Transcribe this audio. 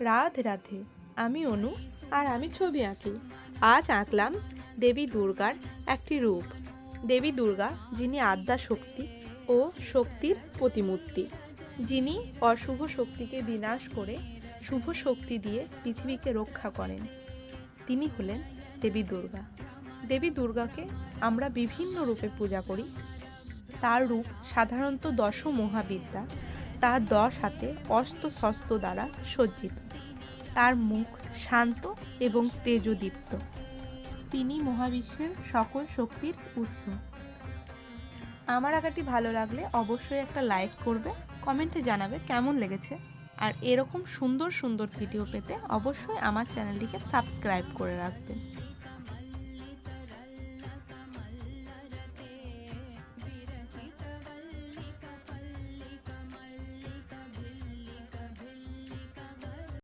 রাধে রাধে। আমি অনু, আর আমি ছবি আঁকি। আজ আঁকলাম দেবী দুর্গার একটি রূপ। দেবী দুর্গা, যিনি আদ্যা শক্তি ও শক্তির প্রতিমূর্তি, যিনি অশুভ শক্তিকে বিনাশ করে শুভ শক্তি দিয়ে পৃথিবীকে রক্ষা করেন, তিনি হলেন দেবী দুর্গা। দেবী দুর্গাকে আমরা বিভিন্ন রূপে পূজা করি। তার রূপ সাধারণত দশ মহাবিদ্যা, তার 10 হাতে অস্ত্র শস্ত্র দ্বারা সজ্জিত। তার মুখ শান্ত এবং তেজোদীপ্ত। তিনি মহাবিশ্বের সকল শক্তির উৎস। আমার আঁকাটি ভালো লাগলে অবশ্যই একটা লাইক করবে, কমেন্টে জানাবে কেমন লেগেছে। আর এরকম সুন্দর সুন্দর ভিডিও পেতে অবশ্যই আমার চ্যানেলটিকে সাবস্ক্রাইব করে রাখবেন।